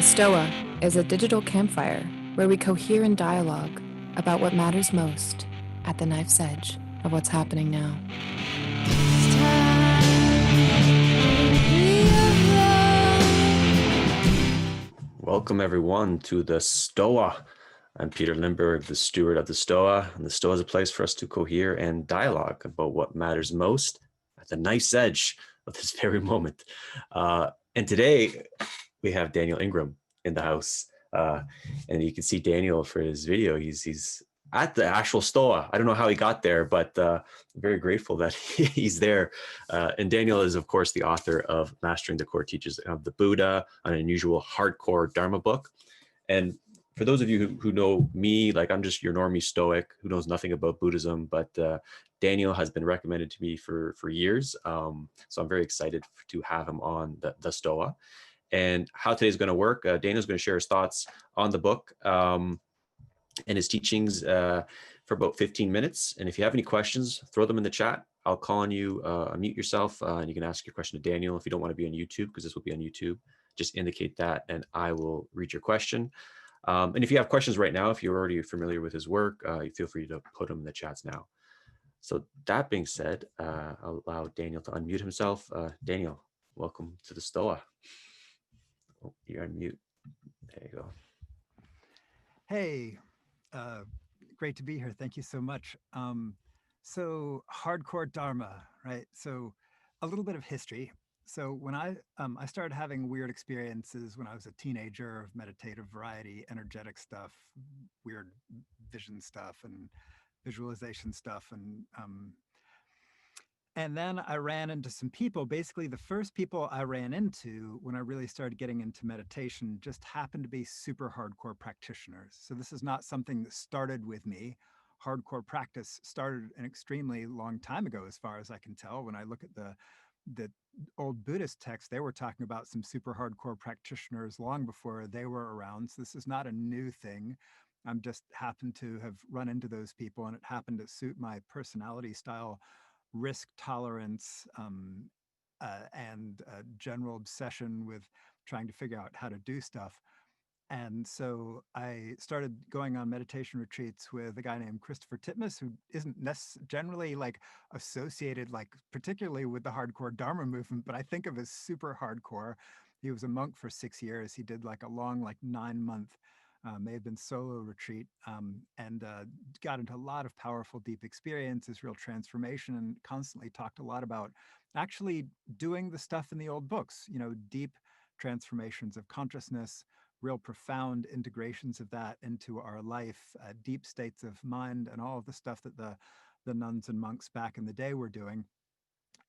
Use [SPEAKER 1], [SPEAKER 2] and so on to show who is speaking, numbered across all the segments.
[SPEAKER 1] Stoa is a digital campfire where we cohere in dialogue about what matters most at the knife's edge of what's happening now.
[SPEAKER 2] Welcome everyone to the Stoa. I'm Peter Lindbergh, the steward of the Stoa, and the Stoa is a place for us to cohere and dialogue about what matters most at the knife's edge of this very moment. And today we have Daniel Ingram in the house, and you can see Daniel for his video. He's at the actual Stoa. I don't know how he got there, but I'm very grateful that he's there. And Daniel is, of course, the author of Mastering the Core Teachings of the Buddha, an Unusual Hardcore Dharma Book. And for those of you who know me, like I'm just your normie Stoic who knows nothing about Buddhism, but Daniel has been recommended to me for years. So I'm very excited to have him on the Stoa. And how today's going to work, Daniel's going to share his thoughts on the book and his teachings for about 15 minutes. And if you have any questions, throw them in the chat. I'll call on you, unmute yourself, and you can ask your question to Daniel. If you don't want to be on YouTube, because this will be on YouTube, just indicate that and I will read your question. And if you have questions right now, if you're already familiar with his work, feel free to put them in the chats now. So that being said, I'll allow Daniel to unmute himself. Daniel, welcome to the Stoa. Oh, you're on mute. There you go.
[SPEAKER 3] Hey, great to be here. Thank you so much. So hardcore Dharma, right? So a little bit of history. So when I started having weird experiences when I was a teenager of meditative variety, energetic stuff, weird vision stuff and visualization stuff. And then I ran into some people. Basically, the first people I ran into when I really started getting into meditation just happened to be super hardcore practitioners. So this is not something that started with me. Hardcore practice started an extremely long time ago, as far as I can tell. When I look at the old Buddhist texts, they were talking about some super hardcore practitioners long before they were around. So this is not a new thing. I'm just happened to have run into those people, and it happened to suit my personality style, risk tolerance, and general obsession with trying to figure out how to do stuff. And so I started going on meditation retreats with a guy named Christopher Titmuss, who isn't generally like associated, like particularly with the hardcore Dharma movement, but I think of as super hardcore. He was a monk for 6 years. He did like a long, like 9-month, may have been solo retreat, and got into a lot of powerful, deep experiences, real transformation, and constantly talked a lot about actually doing the stuff in the old books, you know, deep transformations of consciousness, real profound integrations of that into our life, deep states of mind, and all of the stuff that the nuns and monks back in the day were doing.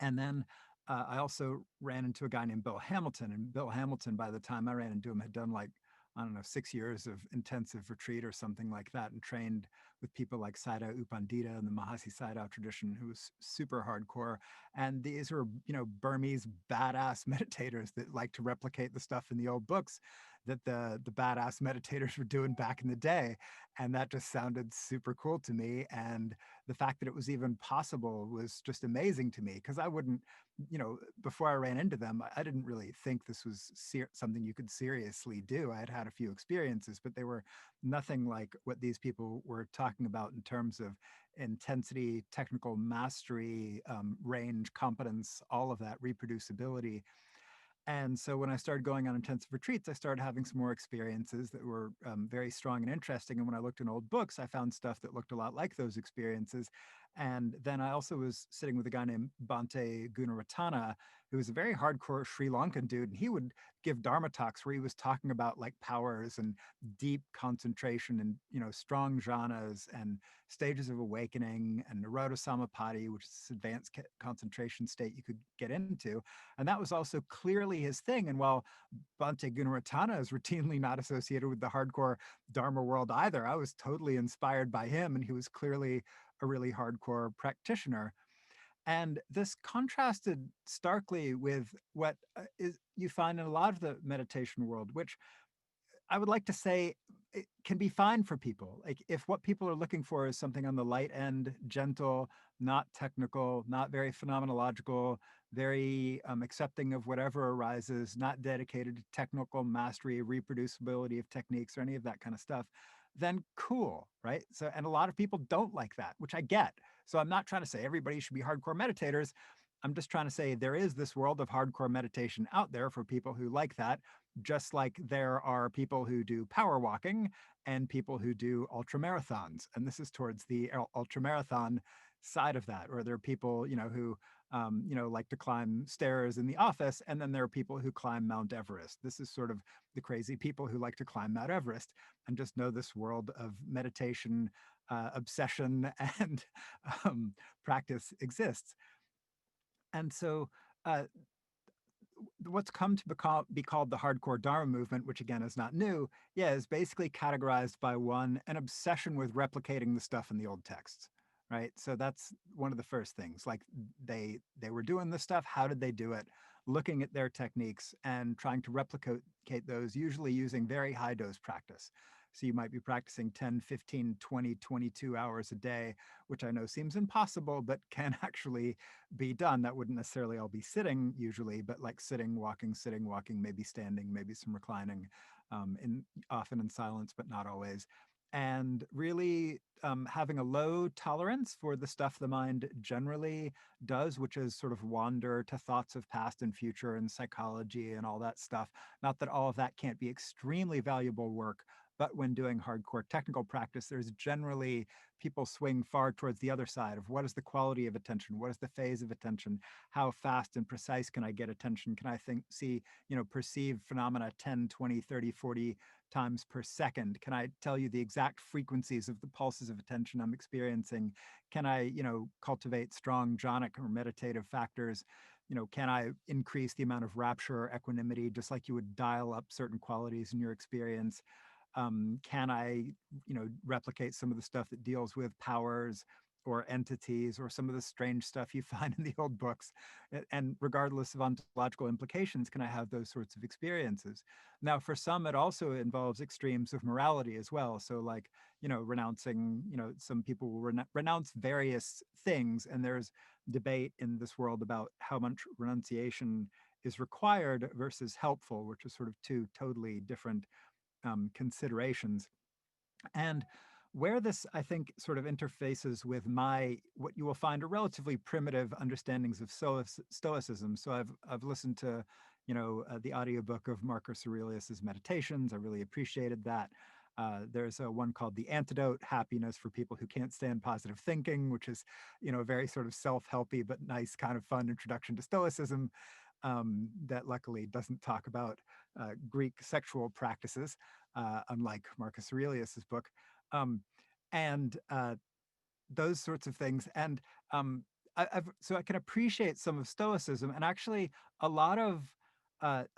[SPEAKER 3] And then I also ran into a guy named Bill Hamilton, and Bill Hamilton, by the time I ran into him, had done like, I don't know, 6 years of intensive retreat or something like that, and trained with people like Sayadaw U Pandita and the Mahasi Sayadaw tradition, who was super hardcore. And these are, you know, Burmese badass meditators that like to replicate the stuff in the old books that the badass meditators were doing back in the day. And that just sounded super cool to me. And the fact that it was even possible was just amazing to me, because I wouldn't, you know, before I ran into them, I didn't really think this was something you could seriously do. I had had a few experiences, but they were nothing like what these people were talking about in terms of intensity, technical mastery, range, competence, all of that, reproducibility. And so when I started going on intensive retreats, I started having some more experiences that were very strong and interesting. And when I looked in old books, I found stuff that looked a lot like those experiences. And then I also was sitting with a guy named Bhante Gunaratana, who was a very hardcore Sri Lankan dude. And he would give Dharma talks where he was talking about like powers and deep concentration and, you know, strong jhanas and stages of awakening and Nirodha Samapatti, which is this advanced concentration state you could get into. And that was also clearly his thing. And while Bhante Gunaratana is routinely not associated with the hardcore Dharma world either, I was totally inspired by him, and he was clearly a really hardcore practitioner. And this contrasted starkly with what is you find in a lot of the meditation world, which I would like to say it can be fine for people. Like if what people are looking for is something on the light end, gentle, not technical, not very phenomenological, very accepting of whatever arises, not dedicated to technical mastery, reproducibility of techniques, or any of that kind of stuff, then cool, right? So, and a lot of people don't like that, which I get. So I'm not trying to say everybody should be hardcore meditators. I'm just trying to say there is this world of hardcore meditation out there for people who like that, just like there are people who do power walking and people who do ultra marathons. And this is towards the ultra marathon side of that, or there are people, who, like to climb stairs in the office. And then there are people who climb Mount Everest. This is sort of the crazy people who like to climb Mount Everest and just know this world of meditation, obsession, and practice exists. And so, uh, what's come to be called the hardcore Dharma movement, which again is not new, is basically categorized by an obsession with replicating the stuff in the old texts, right? So that's one of the first things. Like they were doing this stuff. How did they do it? Looking at their techniques and trying to replicate those, usually using very high dose practice. So you might be practicing 10, 15, 20, 22 hours a day, which I know seems impossible, but can actually be done. That wouldn't necessarily all be sitting usually, but like sitting, walking, maybe standing, maybe some reclining, often in silence, but not always. And really having a low tolerance for the stuff the mind generally does, which is sort of wander to thoughts of past and future and psychology and all that stuff. Not that all of that can't be extremely valuable work, but when doing hardcore technical practice, there's generally people swing far towards the other side of what is the quality of attention? What is the phase of attention? How fast and precise can I get attention? Can I perceive phenomena 10, 20, 30, 40 times per second? Can I tell you the exact frequencies of the pulses of attention I'm experiencing? Can I, cultivate strong jhanic or meditative factors? Can I increase the amount of rapture or equanimity, just like you would dial up certain qualities in your experience? Can I, replicate some of the stuff that deals with powers or entities or some of the strange stuff you find in the old books? And regardless of ontological implications, can I have those sorts of experiences? Now, for some, it also involves extremes of morality as well. So like, renouncing, some people will renounce various things. And there's debate in this world about how much renunciation is required versus helpful, which is sort of two totally different considerations. And where this, I think, sort of interfaces with what you will find are relatively primitive understandings of Stoicism. So I've listened to, the audiobook of Marcus Aurelius's Meditations. I really appreciated that. There's one called The Antidote, Happiness for People Who Can't Stand Positive Thinking, which is, a very sort of self-helpy but nice kind of fun introduction to Stoicism. That luckily doesn't talk about Greek sexual practices, unlike Marcus Aurelius's book, and those sorts of things. And so I can appreciate some of Stoicism, and actually a lot of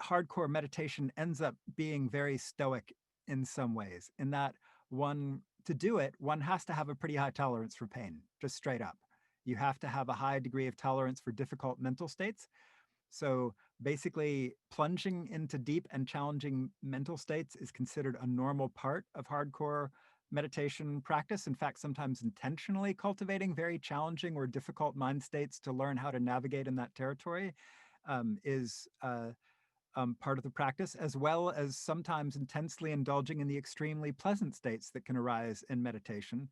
[SPEAKER 3] hardcore meditation ends up being very Stoic in some ways, in that to do it, one has to have a pretty high tolerance for pain, just straight up. You have to have a high degree of tolerance for difficult mental states. So basically, plunging into deep and challenging mental states is considered a normal part of hardcore meditation practice. In fact, sometimes intentionally cultivating very challenging or difficult mind states to learn how to navigate in that territory is part of the practice, as well as sometimes intensely indulging in the extremely pleasant states that can arise in meditation.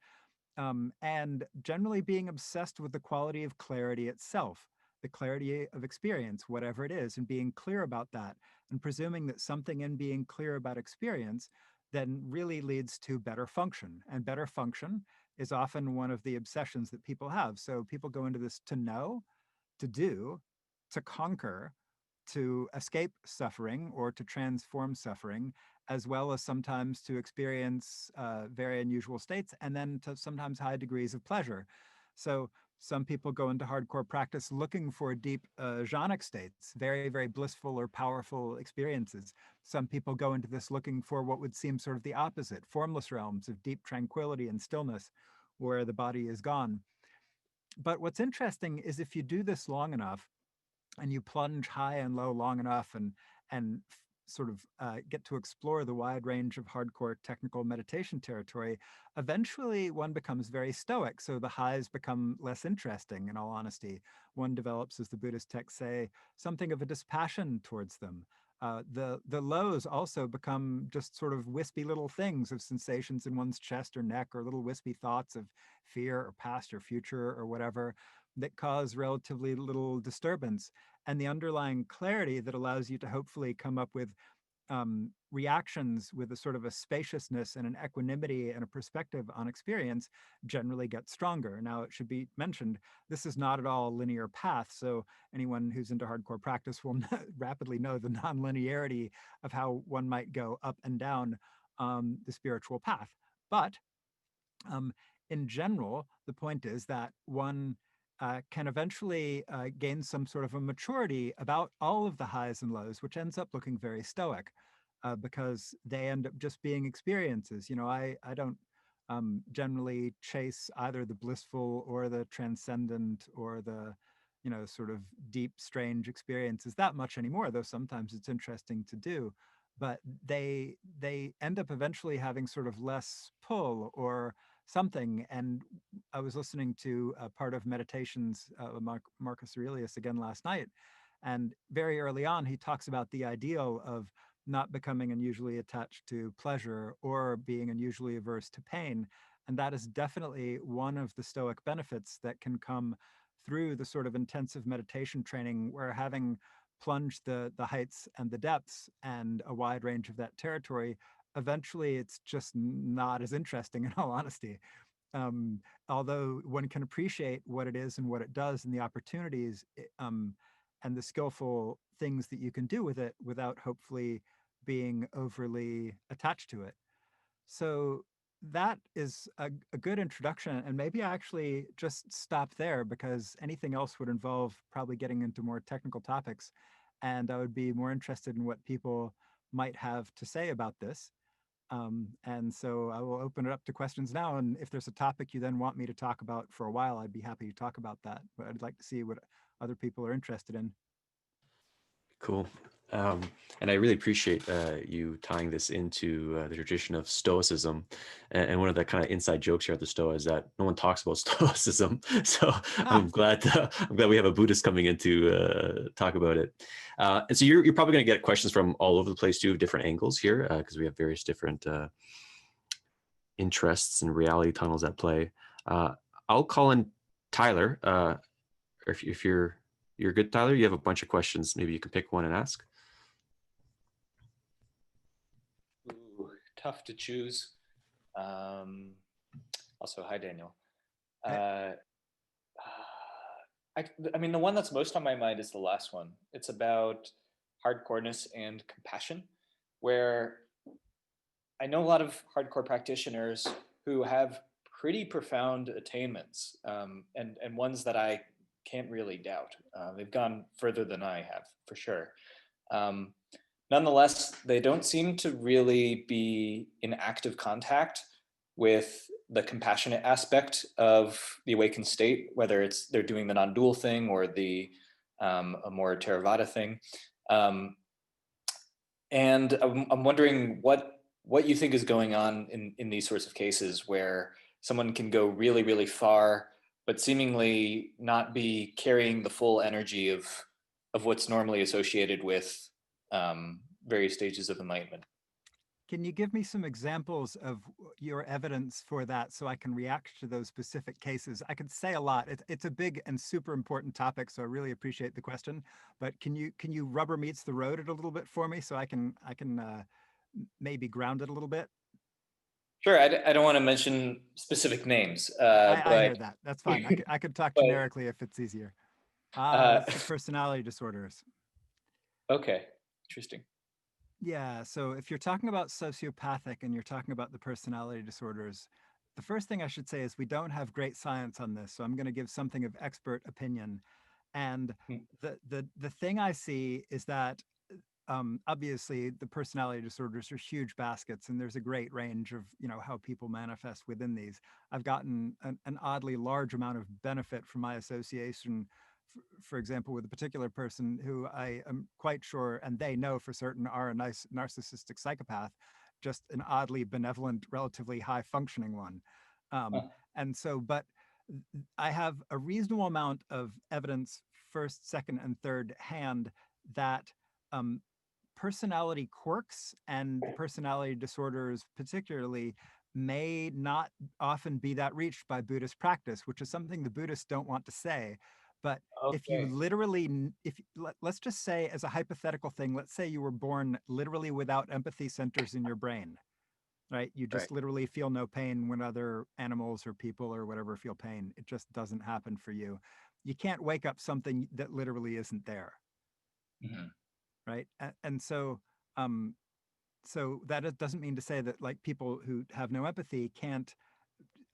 [SPEAKER 3] And generally being obsessed with the quality of clarity itself, the clarity of experience, whatever it is, and being clear about that, and presuming that something in being clear about experience then really leads to better function. And better function is often one of the obsessions that people have. So people go into this to know, to do, to conquer, to escape suffering or to transform suffering, as well as sometimes to experience very unusual states, and then to sometimes high degrees of pleasure. So some people go into hardcore practice looking for deep jhanic states, very, very blissful or powerful experiences. Some people go into this looking for what would seem sort of the opposite, formless realms of deep tranquility and stillness, where the body is gone. But what's interesting is if you do this long enough, and you plunge high and low long enough, and sort of get to explore the wide range of hardcore technical meditation territory, eventually one becomes very stoic. So the highs become less interesting, in all honesty. One develops, as the Buddhist texts say, something of a dispassion towards them. The lows also become just sort of wispy little things of sensations in one's chest or neck, or little wispy thoughts of fear or past or future or whatever, that cause relatively little disturbance. And the underlying clarity that allows you to hopefully come up with reactions with a sort of a spaciousness and an equanimity and a perspective on experience generally gets stronger. Now, it should be mentioned, this is not at all a linear path. So anyone who's into hardcore practice will rapidly know the non-linearity of how one might go up and down the spiritual path. But in general, the point is that one can eventually gain some sort of a maturity about all of the highs and lows, which ends up looking very stoic because they end up just being experiences. I don't generally chase either the blissful or the transcendent or the sort of deep, strange experiences that much anymore, though sometimes it's interesting to do. But they end up eventually having sort of less pull or something. And I was listening to a part of Meditations, Marcus Aurelius again last night. And very early on, he talks about the ideal of not becoming unusually attached to pleasure or being unusually averse to pain. And that is definitely one of the Stoic benefits that can come through the sort of intensive meditation training, where having plunged the heights and the depths and a wide range of that territory, eventually it's just not as interesting, in all honesty. Although one can appreciate what it is and what it does and the opportunities and the skillful things that you can do with it without hopefully being overly attached to it. So that is a good introduction. And maybe I actually just stop there, because anything else would involve probably getting into more technical topics. And I would be more interested in what people might have to say about this. And so I will open it up to questions now. And if there's a topic you then want me to talk about for a while, I'd be happy to talk about that. But I'd like to see what other people are interested in.
[SPEAKER 2] Cool. And I really appreciate you tying this into the tradition of Stoicism. And one of the kind of inside jokes here at the Stoa is that no one talks about Stoicism. So I'm glad we have a Buddhist coming in to talk about it. And so you're probably going to get questions from all over the place too, different angles here, because we have various different interests and reality tunnels at play. I'll call in Tyler. If you're good, Tyler, you have a bunch of questions. Maybe you can pick one and ask.
[SPEAKER 4] Ooh, tough to choose. Also, hi, Daniel. I mean, the one that's most on my mind is the last one. It's about hardcoreness and compassion, where I know a lot of hardcore practitioners who have pretty profound attainments, and ones that I can't really doubt. They've gone further than I have, for sure. Nonetheless, they don't seem to really be in active contact with the compassionate aspect of the awakened state, whether it's they're doing the non-dual thing or the a more Theravada thing. And I'm wondering what you think is going on in these sorts of cases, where someone can go really, really far, but seemingly not be carrying the full energy of what's normally associated with various stages of enlightenment.
[SPEAKER 3] Can you give me some examples of your evidence for that so I can react to those specific cases? I could say a lot. It's a big and super important topic, so I really appreciate the question. But can you rubber meets the road it a little bit for me so I can maybe ground it a little bit?
[SPEAKER 4] Sure, I don't want to mention specific names,
[SPEAKER 3] I
[SPEAKER 4] but
[SPEAKER 3] hear that. That's fine. I could talk
[SPEAKER 4] but,
[SPEAKER 3] generically if it's easier. It's the personality disorders.
[SPEAKER 4] Okay, interesting.
[SPEAKER 3] Yeah, so if you're talking about sociopathic and you're talking about the personality disorders, the first thing I should say is we don't have great science on this, so I'm going to give something of expert opinion. And the thing I see is that obviously the personality disorders are huge baskets, and there's a great range of how people manifest within these. I've gotten an oddly large amount of benefit from my association for example, with a particular person who I am quite sure, and they know for certain, are a nice narcissistic psychopath, just an oddly benevolent, relatively high functioning one.
[SPEAKER 4] Huh.
[SPEAKER 3] And so, but I have a reasonable amount of evidence, first, second, and third hand, that personality quirks and personality disorders particularly may not often be that reached by Buddhist practice, which is something the Buddhists don't want to say. But if you
[SPEAKER 4] Okay.
[SPEAKER 3] literally, let's just say as a hypothetical thing, let's say you were born literally without empathy centers in your brain, right? You
[SPEAKER 4] Right.
[SPEAKER 3] just literally feel no pain when other animals or people or whatever feel pain. It just doesn't happen for you. You can't wake up something that literally isn't there,
[SPEAKER 4] Mhm.
[SPEAKER 3] right? And so, so that doesn't mean to say that like people who have no empathy can't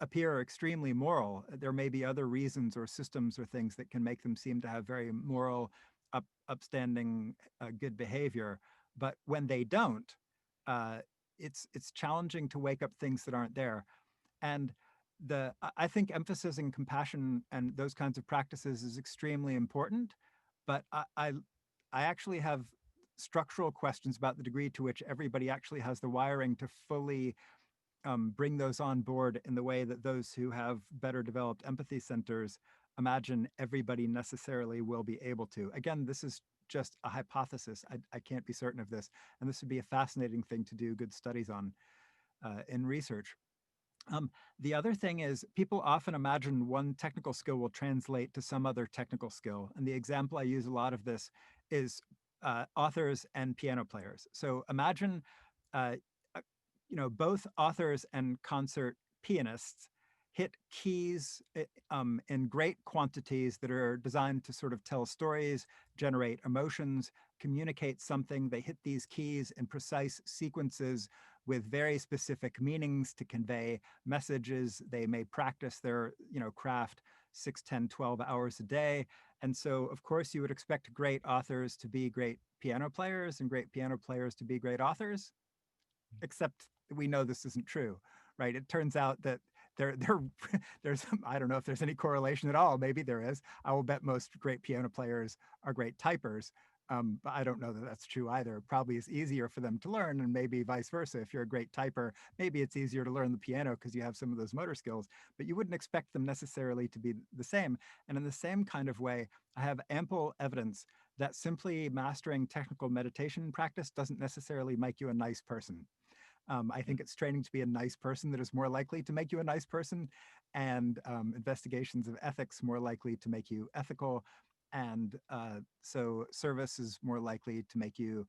[SPEAKER 3] appear extremely moral. There may be other reasons or systems or things that can make them seem to have very moral, upstanding, good behavior. But when they don't, uh, it's challenging to wake up things that aren't there. And I think emphasizing compassion and those kinds of practices is extremely important. But I actually have structural questions about the degree to which everybody actually has the wiring to fully bring those on board in the way that those who have better developed empathy centers imagine everybody necessarily will be able to. Again, this is just a hypothesis. I can't be certain of this. And this would be a fascinating thing to do good studies on in research. The other thing is people often imagine one technical skill will translate to some other technical skill. And the example I use a lot of this is authors and piano players. So imagine, uh, both authors and concert pianists hit keys in great quantities that are designed to sort of tell stories, generate emotions, communicate something. They hit these keys in precise sequences with very specific meanings to convey messages. They may practice their, craft 6, 10, 12 hours a day. And so, of course, you would expect great authors to be great piano players and great piano players to be great authors, except we know this isn't true, right? It turns out that there's I don't know if there's any correlation at all. Maybe there is. I will bet most great piano players are great typers. But I don't know that that's true either. Probably it's easier for them to learn, and maybe vice versa. If you're a great typer, maybe it's easier to learn the piano because you have some of those motor skills, but you wouldn't expect them necessarily to be the same. And in the same kind of way, I have ample evidence that simply mastering technical meditation practice doesn't necessarily make you a nice person. I think it's training to be a nice person that is more likely to make you a nice person, and investigations of ethics more likely to make you ethical. And so service is more likely to make you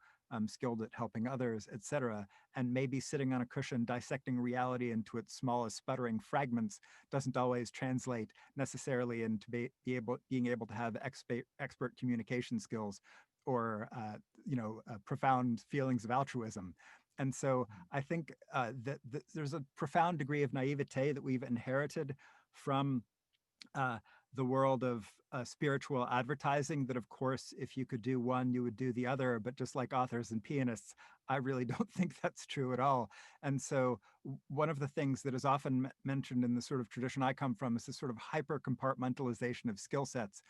[SPEAKER 3] skilled at helping others, etc. And maybe sitting on a cushion dissecting reality into its smallest sputtering fragments doesn't always translate necessarily into being able to have expert communication skills or profound feelings of altruism. And so I think that there's a profound degree of naivete that we've inherited from uh, the world of spiritual advertising, that of course, if you could do one, you would do the other. But just like authors and pianists, I really don't think that's true at all. And so one of the things that is often mentioned in the sort of tradition I come from is this sort of hyper compartmentalization of skill sets.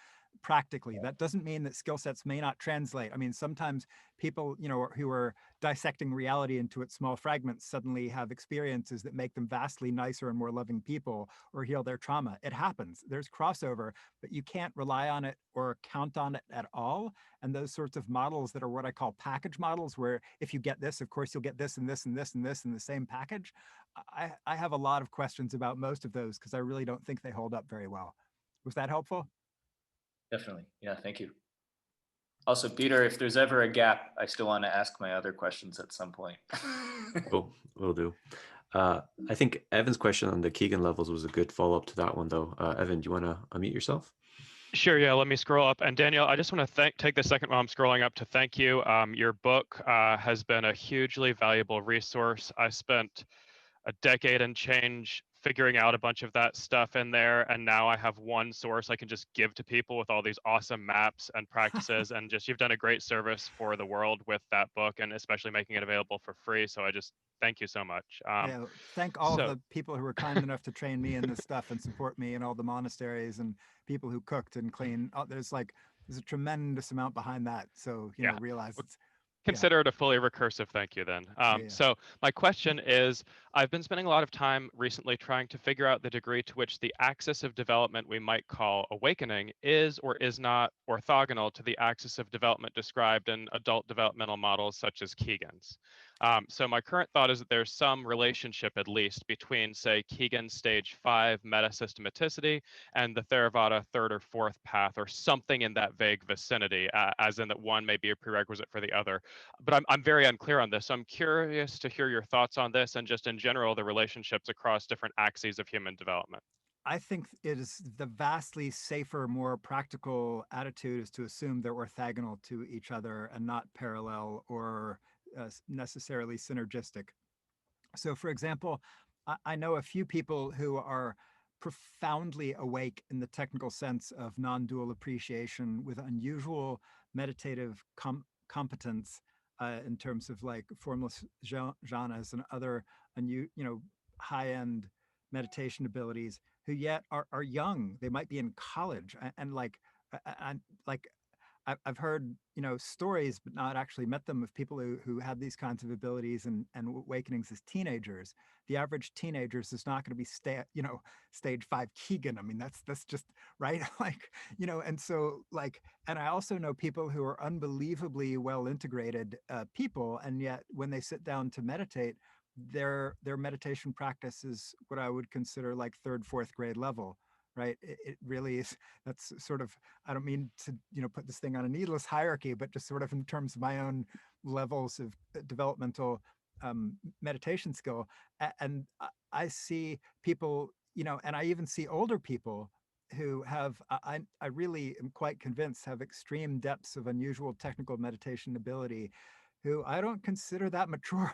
[SPEAKER 3] Practically, that doesn't mean that skill sets may not translate. I mean, sometimes people, who are dissecting reality into its small fragments suddenly have experiences that make them vastly nicer and more loving people or heal their trauma. It happens. There's crossover, but you can't rely on it or count on it at all. And those sorts of models that are what I call package models, where if you get this, of course, you'll get this and this and this and this in the same package. I have a lot of questions about most of those because I really don't think they hold up very well. Was that helpful?
[SPEAKER 4] Definitely. Yeah, thank you. Also, Peter, if there's ever a gap, I still want to ask my other questions at some point.
[SPEAKER 2] Cool, will do. I think Evan's question on the Keegan levels was a good follow-up to that one, though. Evan, do you want to unmute yourself?
[SPEAKER 5] Sure, yeah, let me scroll up. And Daniel, I just want to take the second while I'm scrolling up to thank you. Your book has been a hugely valuable resource. I spent a decade and change figuring out a bunch of that stuff in there. And now I have one source I can just give to people with all these awesome maps and practices. And just, you've done a great service for the world with that book, and especially making it available for free. So I just thank you so much.
[SPEAKER 3] Yeah, thank all of
[SPEAKER 5] So
[SPEAKER 3] the people who were kind enough to train me in this stuff and support me, and all the monasteries and people who cooked and cleaned. Oh, there's a tremendous amount behind that. So,
[SPEAKER 5] yeah,
[SPEAKER 3] realize it's, yeah,
[SPEAKER 5] consider it a fully recursive thank you then.
[SPEAKER 3] yeah.
[SPEAKER 5] So my question is, I've been spending a lot of time recently trying to figure out the degree to which the axis of development we might call awakening is or is not orthogonal to the axis of development described in adult developmental models such as Keegan's. So my current thought is that there's some relationship, at least, between, say, Keegan's stage 5 meta-systematicity and the Theravada third or fourth path, or something in that vague vicinity, as in that one may be a prerequisite for the other. But I'm very unclear on this. So I'm curious to hear your thoughts on this, and just in general, the relationships across different axes of human development.
[SPEAKER 3] I think it is the vastly safer, more practical attitude is to assume they're orthogonal to each other and not parallel or necessarily synergistic. So, for example, I know a few people who are profoundly awake in the technical sense of non-dual appreciation with unusual meditative competence in terms of like formless jhanas and other high-end meditation abilities, who yet are young. They might be in college, and like I've heard stories, but not actually met them, of people who had these kinds of abilities and awakenings as teenagers. The average teenagers is not going to be stage 5 Keegan. I mean, that's just right. And so and I also know people who are unbelievably well integrated people, and yet when they sit down to meditate, their meditation practice is what I would consider like third, fourth grade level. Right. It really is. That's sort of, I don't mean to, put this thing on a needless hierarchy, but just sort of in terms of my own levels of developmental meditation skill. And I see people, and I even see older people who have, I really am quite convinced, have extreme depths of unusual technical meditation ability, who I don't consider that mature,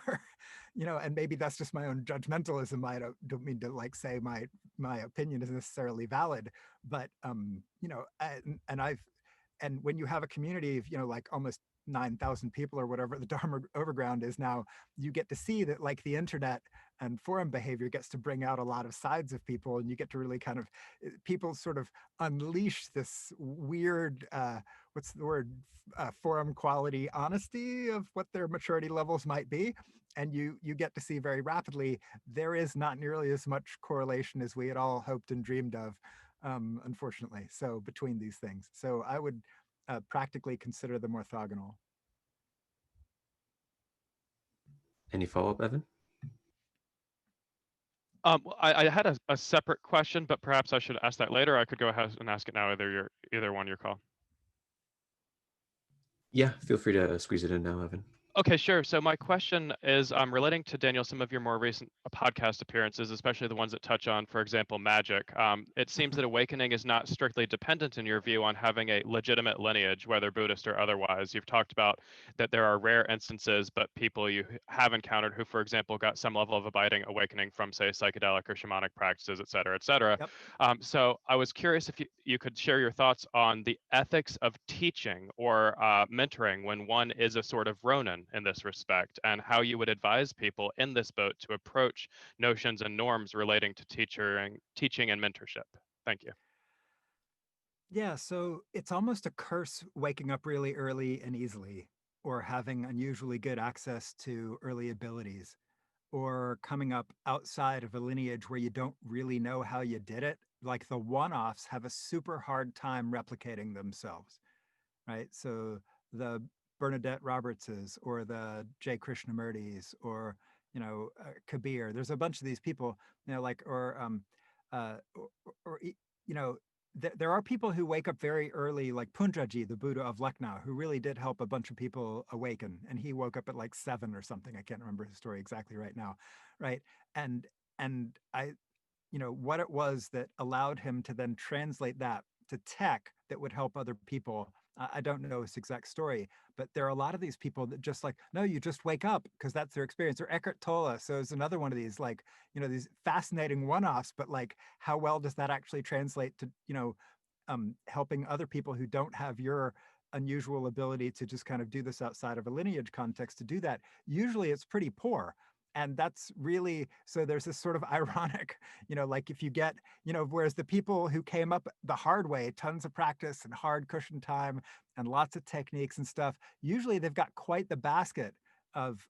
[SPEAKER 3] and maybe that's just my own judgmentalism. I don't mean to say my opinion is necessarily valid, but and when you have a community of almost 9,000 people or whatever the Dharma Overground is now, you get to see that the internet and forum behavior gets to bring out a lot of sides of people, and you get to really kind of, people sort of unleash this weird what's the word, forum quality honesty of what their maturity levels might be. And you get to see very rapidly there is not nearly as much correlation as we had all hoped and dreamed of, unfortunately, so between these things. So I would practically consider them orthogonal.
[SPEAKER 2] Any follow-up, Evan?
[SPEAKER 5] I had a separate question, but perhaps I should ask that later. I could go ahead and ask it now. Either one, your call.
[SPEAKER 2] Yeah, feel free to squeeze it in now, Evan.
[SPEAKER 5] Okay, sure. So my question is relating to, Daniel, some of your more recent podcast appearances, especially the ones that touch on, for example, magic. It seems that awakening is not strictly dependent, in your view, on having a legitimate lineage, whether Buddhist or otherwise. You've talked about that there are rare instances, but people you have encountered who, for example, got some level of abiding awakening from, say, psychedelic or shamanic practices, et cetera, et cetera.
[SPEAKER 3] Yep.
[SPEAKER 5] So I was curious if you could share your thoughts on the ethics of teaching or mentoring when one is a sort of Ronin in this respect, and how you would advise people in this boat to approach notions and norms relating to teaching and mentorship. Thank you.
[SPEAKER 3] Yeah, so it's almost a curse waking up really early and easily, or having unusually good access to early abilities, or coming up outside of a lineage where you don't really know how you did it. Like the one-offs have a super hard time replicating themselves, right? So the Bernadette Robertses or the J. Krishnamurtis or Kabir. There's a bunch of these people, there are people who wake up very early, like Punjaji, the Buddha of Lucknow, who really did help a bunch of people awaken. And he woke up at 7 or something. I can't remember his story exactly right now, right? And I, what it was that allowed him to then translate that to tech that would help other people, I don't know his exact story, but there are a lot of these people that just like, no, you just wake up because that's their experience. Or Eckhart Tolle. So it's another one of these, like, these fascinating one-offs, but like, how well does that actually translate to, helping other people who don't have your unusual ability to just kind of do this outside of a lineage context to do that? Usually it's pretty poor. And that's really, so there's this sort of ironic, like if you get, whereas the people who came up the hard way, tons of practice and hard cushion time and lots of techniques and stuff, usually they've got quite the basket of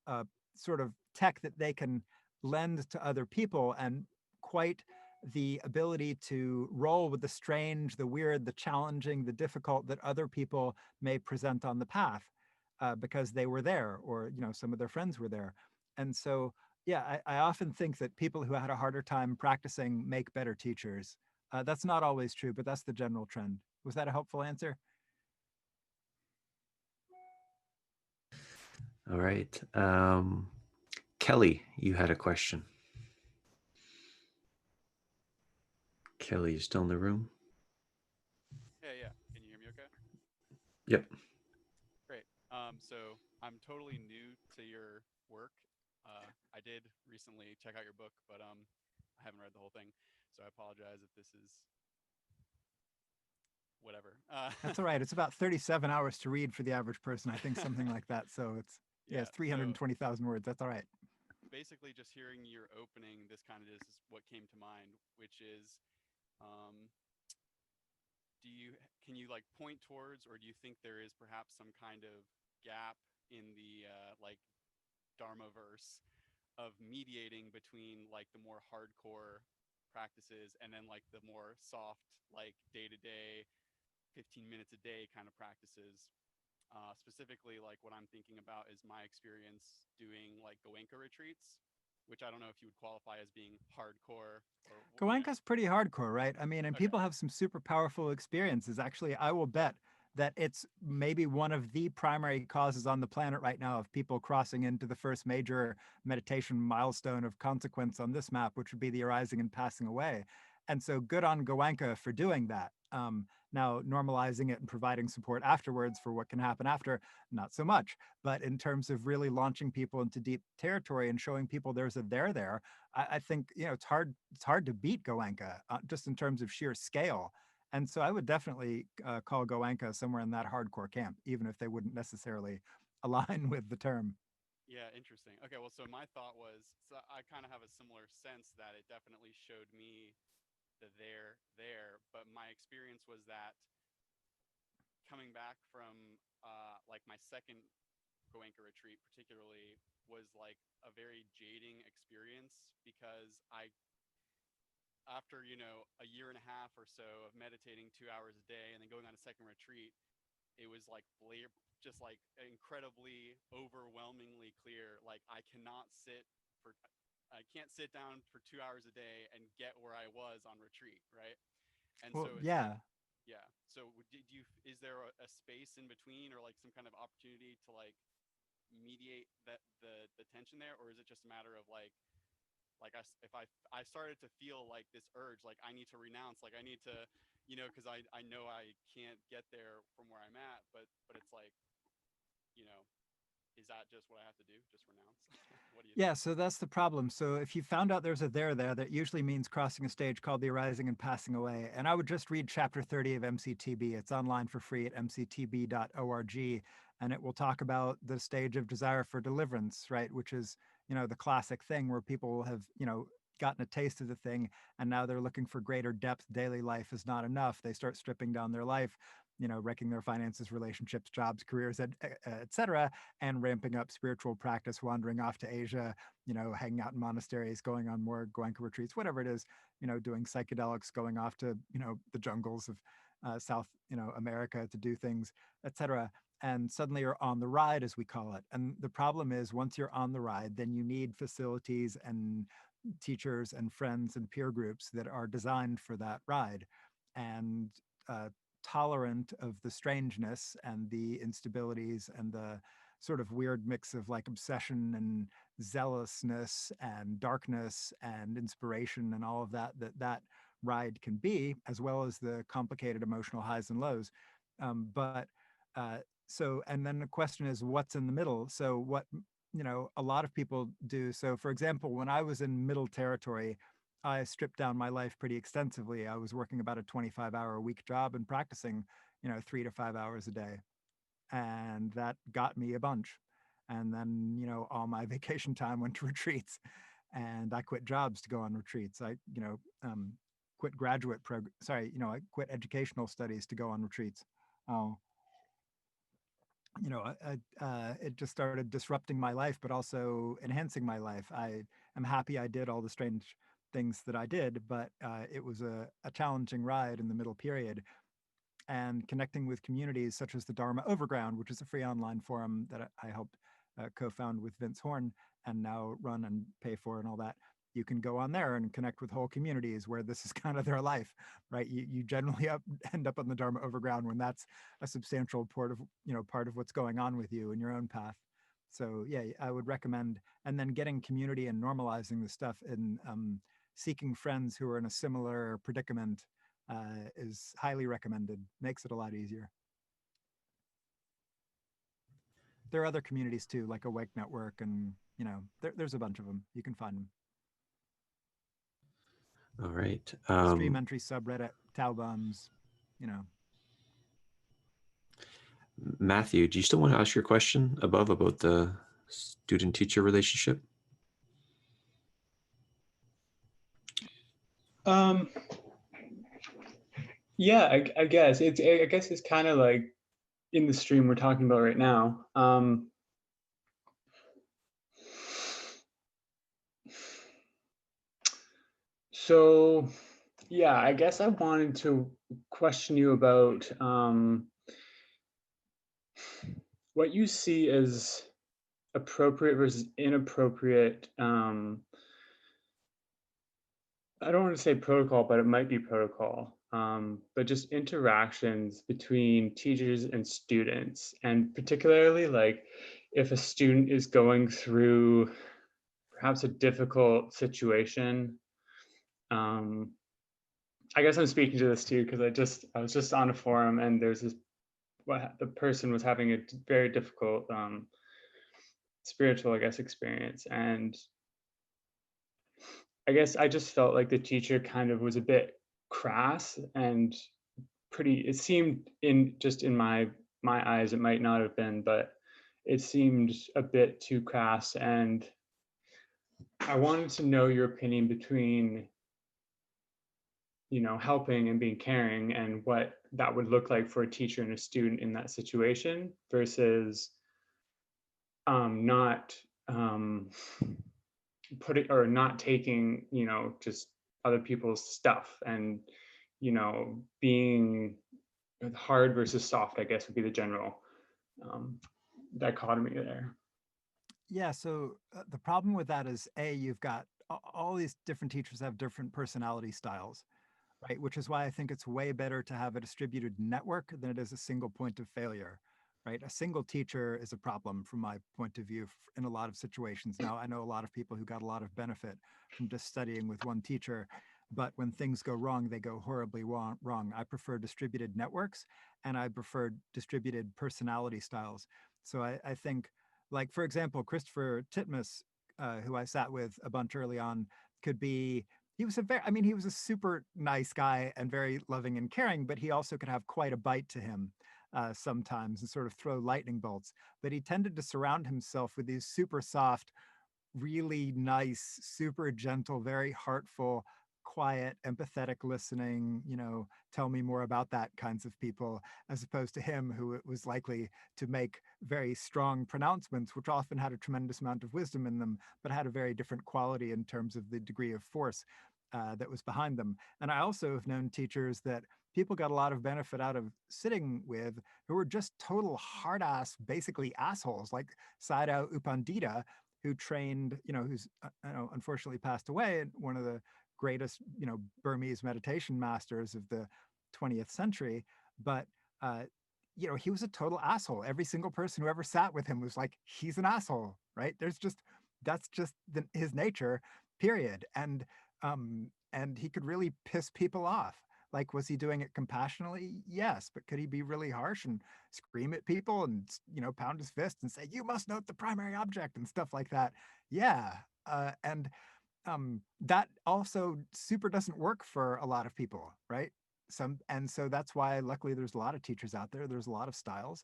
[SPEAKER 3] sort of tech that they can lend to other people, and quite the ability to roll with the strange, the weird, the challenging, the difficult that other people may present on the path, because they were there, or some of their friends were there. And so, yeah, I often think that people who had a harder time practicing make better teachers. That's not always true, but that's the general trend. Was that a helpful answer?
[SPEAKER 2] All right. Kelly, you had a question. Kelly, you still in the room?
[SPEAKER 6] Yeah. Can you hear me okay?
[SPEAKER 2] Yep.
[SPEAKER 6] Great. So I'm totally new to your work. I did recently check out your book, but I haven't read the whole thing. So I apologize if this is whatever.
[SPEAKER 3] That's all right. It's about 37 hours to read for the average person, I think, something like that. So it's, yeah, it's 320,000 words. That's all right.
[SPEAKER 6] Basically, just hearing your opening, this kind of is what came to mind, which is, can you like point towards, or do you think there is perhaps some kind of gap in the like Dharma verse of mediating between like the more hardcore practices and then like the more soft, like day-to-day 15 minutes a day kind of practices? Specifically, like what I'm thinking about is my experience doing like Goenka retreats, which I don't know if you would qualify as being hardcore or
[SPEAKER 3] Goenka's pretty hardcore, right? I mean, and
[SPEAKER 6] Okay.
[SPEAKER 3] people have some super powerful experiences. Actually, I will bet that it's maybe one of the primary causes on the planet right now of people crossing into the first major meditation milestone of consequence on this map, which would be the arising and passing away. And so good on Goenka for doing that. Now, normalizing it and providing support afterwards for what can happen after, not so much. But in terms of really launching people into deep territory and showing people there's a there, I think it's hard to beat Goenka, just in terms of sheer scale. And so I would definitely call Goenka somewhere in that hardcore camp, even if they wouldn't necessarily align with the term.
[SPEAKER 6] Yeah, interesting. Okay, well, so my thought was, so I kind of have a similar sense that it definitely showed me the there, but my experience was that coming back from like my second Goenka retreat particularly was like a very jading experience, because after a year and a half or so of meditating 2 hours a day and then going on a second retreat, it was like just like incredibly overwhelmingly clear, like I can't sit down for 2 hours a day and get where I was on retreat, right? And
[SPEAKER 3] Well,
[SPEAKER 6] so it's like,
[SPEAKER 3] yeah.
[SPEAKER 6] yeah, so is there a space in between, or like some kind of opportunity to like mediate that the tension there, or is it just a matter of like if I started to feel like this urge, like I need to renounce, like I need to, because I know I can't get there from where I'm at, but it's like, is that just what I have to do, just renounce? What do you
[SPEAKER 3] Yeah,
[SPEAKER 6] think?
[SPEAKER 3] so that's the problem. So if you found out there's a there, that usually means crossing a stage called the arising and passing away. And I would just read chapter 30 of MCTB. It's online for free at mctb.org. And it will talk about the stage of desire for deliverance, right? Which is, the classic thing where people have, gotten a taste of the thing, and now they're looking for greater depth. Daily life is not enough. They start stripping down their life, wrecking their finances, relationships, jobs, careers, etc., and ramping up spiritual practice, wandering off to Asia, hanging out in monasteries, going on more Goenka retreats, whatever it is, doing psychedelics, going off to, the jungles of South, America to do things, etc. And suddenly you're on the ride, as we call it. And the problem is, once you're on the ride, then you need facilities and teachers and friends and peer groups that are designed for that ride, and tolerant of the strangeness and the instabilities and the sort of weird mix of like obsession and zealousness and darkness and inspiration and all of that ride can be, as well as the complicated emotional highs and lows. But So, and then the question is, what's in the middle? So what, a lot of people do. So for example, when I was in middle territory, I stripped down my life pretty extensively. I was working about a 25-hour a week job and practicing, 3 to 5 hours a day. And that got me a bunch. And then, all my vacation time went to retreats, and I quit jobs to go on retreats. I, quit I quit educational studies to go on retreats. Oh, it just started disrupting my life, but also enhancing my life. I am happy I did all the strange things that I did, but it was a challenging ride in the middle period. And connecting with communities such as the Dharma Overground, which is a free online forum that I helped co-found with Vince Horn and now run and pay for and all that. You can go on there and connect with whole communities where this is kind of their life, right? You generally end up on the Dharma Overground when that's a substantial part of what's going on with you in your own path. So yeah, I would recommend, and then getting community and normalizing the stuff and seeking friends who are in a similar predicament is highly recommended. Makes it a lot easier. There are other communities too, like Awake Network, and there's a bunch of them. You can find them.
[SPEAKER 2] All right.
[SPEAKER 3] Stream entry subreddit, Tao Bums,
[SPEAKER 2] Matthew, do you still want to ask your question above about the student-teacher relationship?
[SPEAKER 7] Yeah, I guess it's kind of like in the stream we're talking about right now. So yeah, I guess I wanted to question you about what you see as appropriate versus inappropriate. I don't want to say protocol, but it might be protocol. But just interactions between teachers and students, and particularly like if a student is going through perhaps a difficult situation. I guess I'm speaking to this too because I was just on a forum and there's this the person was having a very difficult spiritual, I guess, experience, and I guess I just felt like the teacher kind of was a bit crass and it seemed in my eyes, it might not have been, but it seemed a bit too crass. And I wanted to know your opinion between, helping and being caring and what that would look like for a teacher and a student in that situation versus not putting or not taking, just other people's stuff and, being hard versus soft, I guess would be the general dichotomy there.
[SPEAKER 3] Yeah, so the problem with that is you've got all these different teachers have different personality styles, right? Which is why I think it's way better to have a distributed network than it is a single point of failure, right? A single teacher is a problem from my point of view in a lot of situations. Now, I know a lot of people who got a lot of benefit from just studying with one teacher, but when things go wrong, they go horribly wrong. I prefer distributed networks, and I prefer distributed personality styles. So I think, like, for example, Christopher Titmus, who I sat with a bunch early on, could be he was he was a super nice guy and very loving and caring, but he also could have quite a bite to him sometimes and sort of throw lightning bolts. But he tended to surround himself with these super soft, really nice, super gentle, very heartful, quiet, empathetic listening, tell me more about that kinds of people, as opposed to him, who was likely to make very strong pronouncements, which often had a tremendous amount of wisdom in them, but had a very different quality in terms of the degree of force that was behind them. And I also have known teachers that people got a lot of benefit out of sitting with who were just total hard ass, basically assholes, like Sayadaw U Pandita, who trained, who's unfortunately passed away, one of the greatest, Burmese meditation masters of the 20th century. But, he was a total asshole. Every single person who ever sat with him was like, he's an asshole, right? That's just his nature, period. And he could really piss people off. Like, was he doing it compassionately? Yes, but could he be really harsh and scream at people and, pound his fist and say, "You must note the primary object," and stuff like that? Yeah. And that also super doesn't work for a lot of people, right? And so that's why, luckily, there's a lot of teachers out there. There's a lot of styles,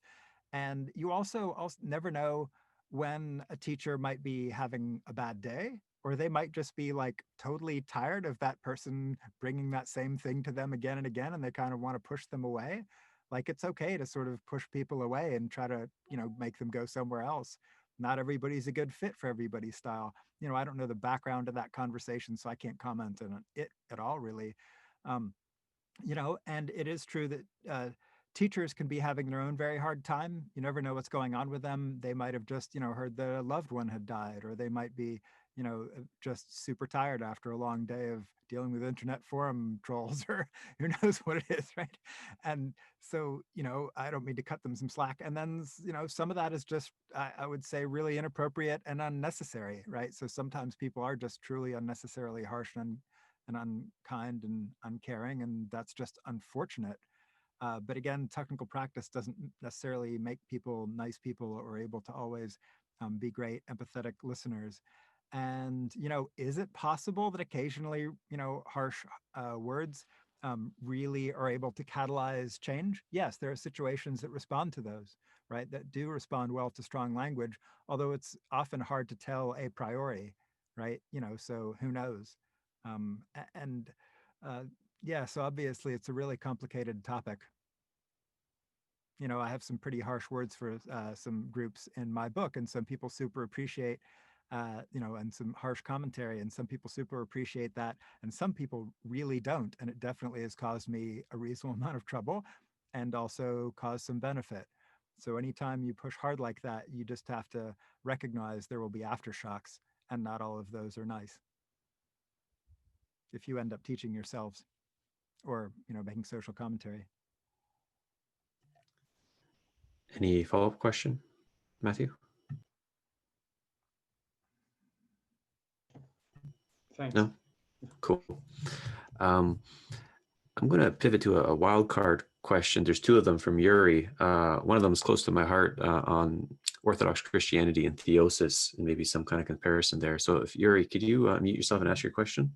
[SPEAKER 3] and you also never know when a teacher might be having a bad day, or they might just be like totally tired of that person bringing that same thing to them again and again, and they kind of want to push them away. Like, it's okay to sort of push people away and try to, make them go somewhere else. Not everybody's a good fit for everybody's style. I don't know the background of that conversation, so I can't comment on it at all, really. Um, and it is true that teachers can be having their own very hard time. You never know what's going on with them. They might have just, heard their loved one had died, or they might be, just super tired after a long day of dealing with internet forum trolls, or who knows what it is, right? And so, I don't mean to cut them some slack. And then, some of that is just, I would say, really inappropriate and unnecessary, right? So sometimes people are just truly unnecessarily harsh and unkind and uncaring, and that's just unfortunate. But again, technical practice doesn't necessarily make people nice people or able to always be great, empathetic listeners. And, is it possible that occasionally, harsh words really are able to catalyze change? Yes, there are situations that respond to those, right? That do respond well to strong language, although it's often hard to tell a priori, right? So who knows? And yeah, so obviously it's a really complicated topic. I have some pretty harsh words for some groups in my book, and some people super appreciate, and some harsh commentary, and some people super appreciate that, and some people really don't. And it definitely has caused me a reasonable amount of trouble and also caused some benefit. So anytime you push hard like that, you just have to recognize there will be aftershocks, and not all of those are nice if you end up teaching yourselves or, making social commentary.
[SPEAKER 2] Any follow-up question, Matthew?
[SPEAKER 7] Thanks.
[SPEAKER 2] No? Cool. I'm going to pivot to a wild card question. There's two of them from Yuri. One of them is close to my heart, on Orthodox Christianity and theosis, and maybe some kind of comparison there. So if Yuri, could you mute yourself and ask your question?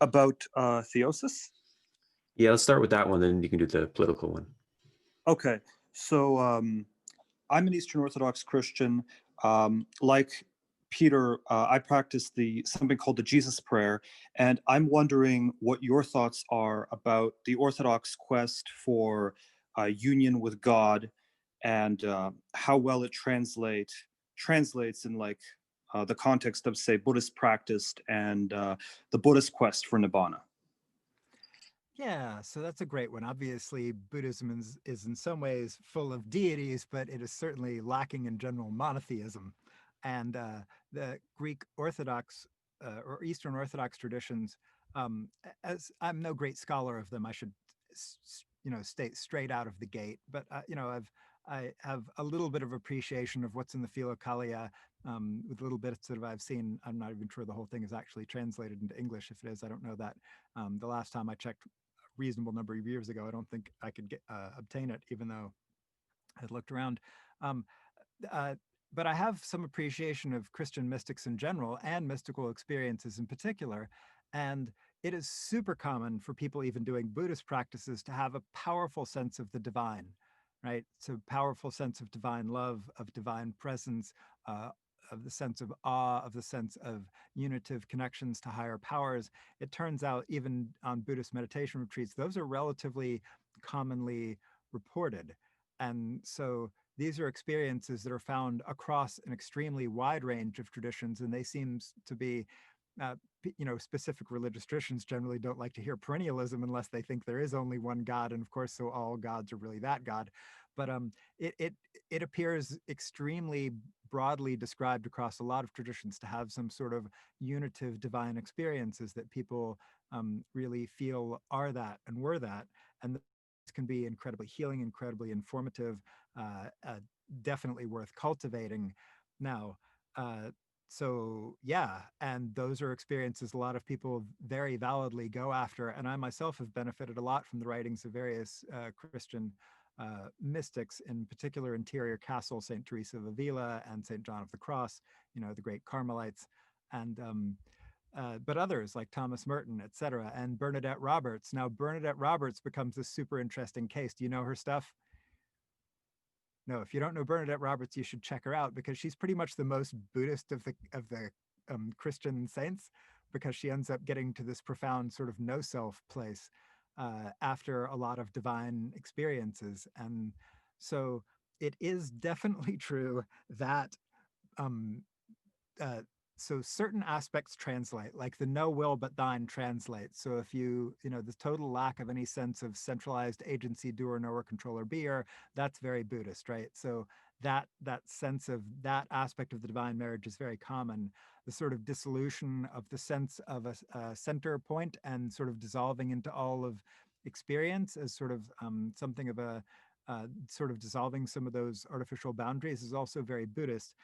[SPEAKER 8] About theosis?
[SPEAKER 2] Yeah, let's start with that one, then you can do the political one.
[SPEAKER 8] Okay, so I'm an Eastern Orthodox Christian. Like Peter, I practice something called the Jesus Prayer, and I'm wondering what your thoughts are about the Orthodox quest for union with God, and how well it translates in the context of, say, Buddhist practice and the Buddhist quest for Nibbana.
[SPEAKER 3] Yeah, so that's a great one. Obviously, Buddhism is in some ways full of deities, but it is certainly lacking in general monotheism. And the Greek Orthodox or Eastern Orthodox traditions, as I'm no great scholar of them, I should, state straight out of the gate. But I have a little bit of appreciation of what's in the Philokalia, with little bits that I've seen. I'm not even sure the whole thing is actually translated into English. If it is, I don't know that. The last time I checked, reasonable number of years ago, I don't think I could obtain it, even though I had looked around. Um, but I have some appreciation of Christian mystics in general and mystical experiences in particular. And it is super common for people even doing Buddhist practices to have a powerful sense of the divine, right? So powerful sense of divine love, of divine presence, of the sense of awe, of the sense of unitive connections to higher powers. It turns out, even on Buddhist meditation retreats, those are relatively commonly reported. And so these are experiences that are found across an extremely wide range of traditions, and they seem to be, specific religious traditions generally don't like to hear perennialism unless they think there is only one God, and of course, so all gods are really that God. But it appears extremely broadly described across a lot of traditions to have some sort of unitive divine experiences that people really feel are that and were that. And this can be incredibly healing, incredibly informative, definitely worth cultivating. Now, so yeah, and those are experiences a lot of people very validly go after. And I myself have benefited a lot from the writings of various Christian mystics, in particular Interior Castle, St. Teresa of Avila, and St. John of the Cross, the great Carmelites, and but others like Thomas Merton, etc., and Bernadette Roberts. Now, Bernadette Roberts becomes this super interesting case. Do you know her stuff? No, if you don't know Bernadette Roberts, you should check her out, because she's pretty much the most Buddhist of the Christian saints, because she ends up getting to this profound sort of no self place after a lot of divine experiences. And so it is definitely true that um, uh, so certain aspects translate, like the no will but thine translates. So if the total lack of any sense of centralized agency, doer, knower, controller, beer, that's very Buddhist, right? So that sense of that aspect of the divine marriage is very common. The sort of dissolution of the sense of a center point and sort of dissolving into all of experience as sort of something of a sort of dissolving some of those artificial boundaries is also very Buddhist.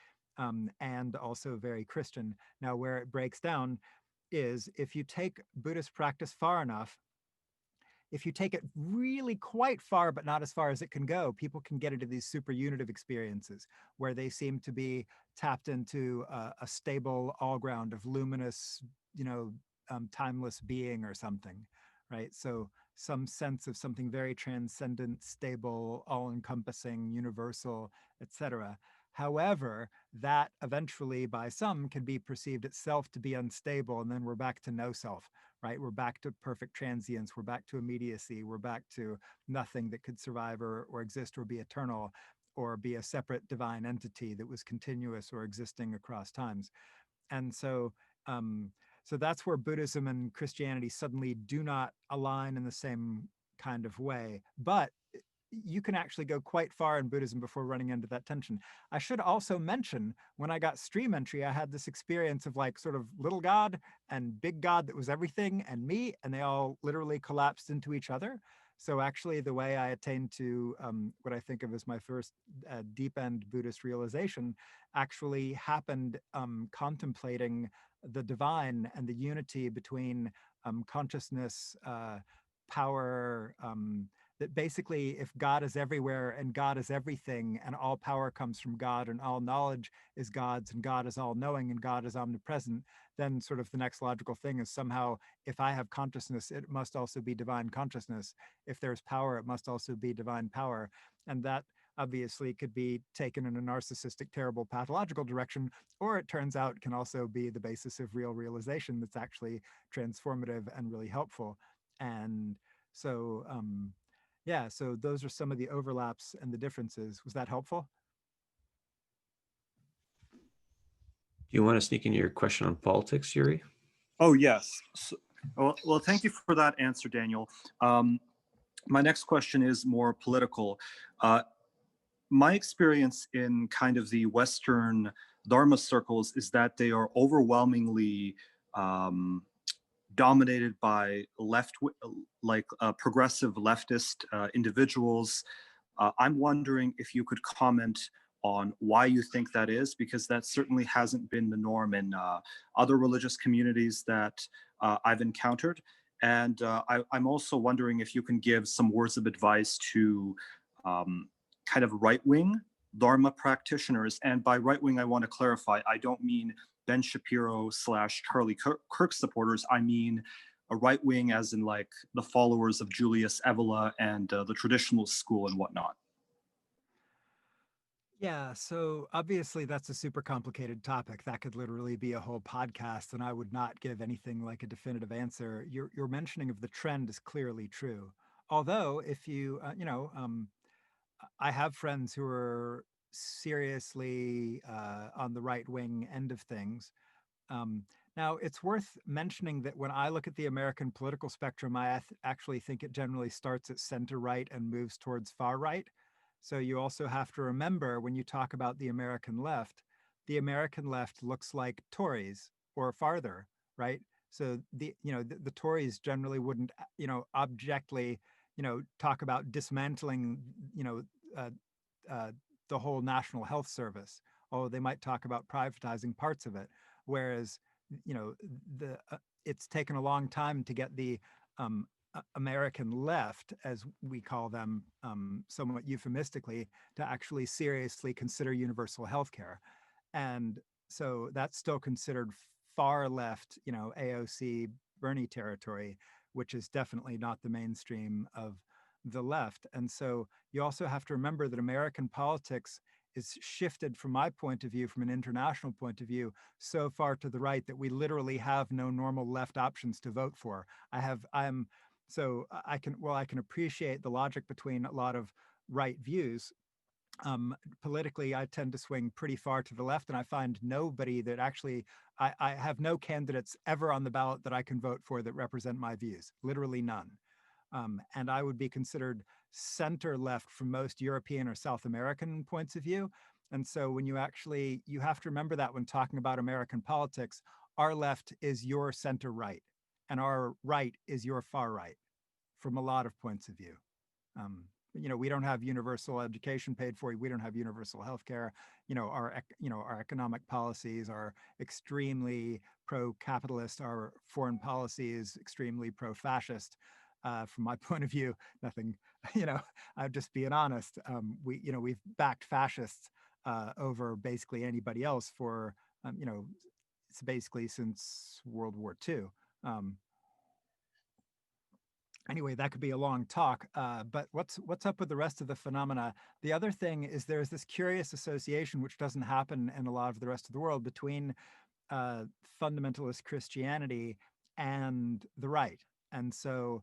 [SPEAKER 3] And also very Christian. Now, where it breaks down is if you take Buddhist practice far enough, if you take it really quite far, but not as far as it can go, people can get into these super unitive experiences where they seem to be tapped into a stable all ground of luminous, timeless being or something, right? So some sense of something very transcendent, stable, all-encompassing, universal, etc. However, that eventually by some can be perceived itself to be unstable, and then we're back to no self, right? We're back to perfect transience, we're back to immediacy, we're back to nothing that could survive or exist or be eternal or be a separate divine entity that was continuous or existing across times. And so so that's where Buddhism and Christianity suddenly do not align in the same kind of way. But you can actually go quite far in Buddhism before running into that tension. I should also mention, when I got stream entry, I had this experience of like sort of little God and big God that was everything and me, and they all literally collapsed into each other. So actually the way I attained to what I think of as my first deep end Buddhist realization actually happened contemplating the divine and the unity between consciousness, power, that basically if God is everywhere and God is everything and all power comes from God and all knowledge is God's and God is all knowing and God is omnipresent, then sort of the next logical thing is somehow if I have consciousness, it must also be divine consciousness. If there's power, it must also be divine power. And that obviously could be taken in a narcissistic, terrible, pathological direction, or it turns out can also be the basis of real realization that's actually transformative and really helpful. And so, yeah, so those are some of the overlaps and the differences. Was that helpful?
[SPEAKER 2] Do you want to sneak in your question on politics, Yuri?
[SPEAKER 8] Oh, yes. So, well, thank you for that answer, Daniel. My next question is more political. My experience in kind of the Western Dharma circles is that they are overwhelmingly dominated by progressive leftist individuals. I'm wondering if you could comment on why you think that is, because that certainly hasn't been the norm in other religious communities that I've encountered. And I'm also wondering if you can give some words of advice to kind of right-wing Dharma practitioners. And by right-wing, I want to clarify, I don't mean Ben Shapiro / Charlie Kirk supporters. I mean a right-wing as in like the followers of Julius Evola and the traditional school and whatnot.
[SPEAKER 3] Yeah, so obviously that's a super complicated topic. That could literally be a whole podcast, and I would not give anything like a definitive answer. Your mentioning of the trend is clearly true. Although, if you, I have friends who are seriously on the right wing end of things. Now, it's worth mentioning that when I look at the American political spectrum, I actually think it generally starts at center right and moves towards far right. So you also have to remember when you talk about the American left looks like Tories or farther, right? So the Tories generally wouldn't, objectly, talk about dismantling, uh, the whole National Health Service. although they might talk about privatizing parts of it. Whereas, it's taken a long time to get the American left, as we call them somewhat euphemistically, to actually seriously consider universal healthcare. And so that's still considered far left, AOC Bernie territory, which is definitely not the mainstream of the left. And so you also have to remember that American politics is shifted, from my point of view, from an international point of view, so far to the right that we literally have no normal left options to vote for. I can appreciate the logic between a lot of right views. Politically, I tend to swing pretty far to the left, and I find nobody that actually, I have no candidates ever on the ballot that I can vote for that represent my views, literally none. And I would be considered center left from most European or South American points of view. And so when you have to remember that when talking about American politics, our left is your center right, and our right is your far right from a lot of points of view. We don't have universal education paid for. We don't have universal health care. Our economic policies are extremely pro-capitalist. Our foreign policy is extremely pro-fascist. From my point of view, nothing, I'm just being honest. We've backed fascists over basically anybody else for, it's basically since World War II. Anyway, that could be a long talk, but what's up with the rest of the phenomena? The other thing is there's this curious association, which doesn't happen in a lot of the rest of the world, between fundamentalist Christianity and the right. And so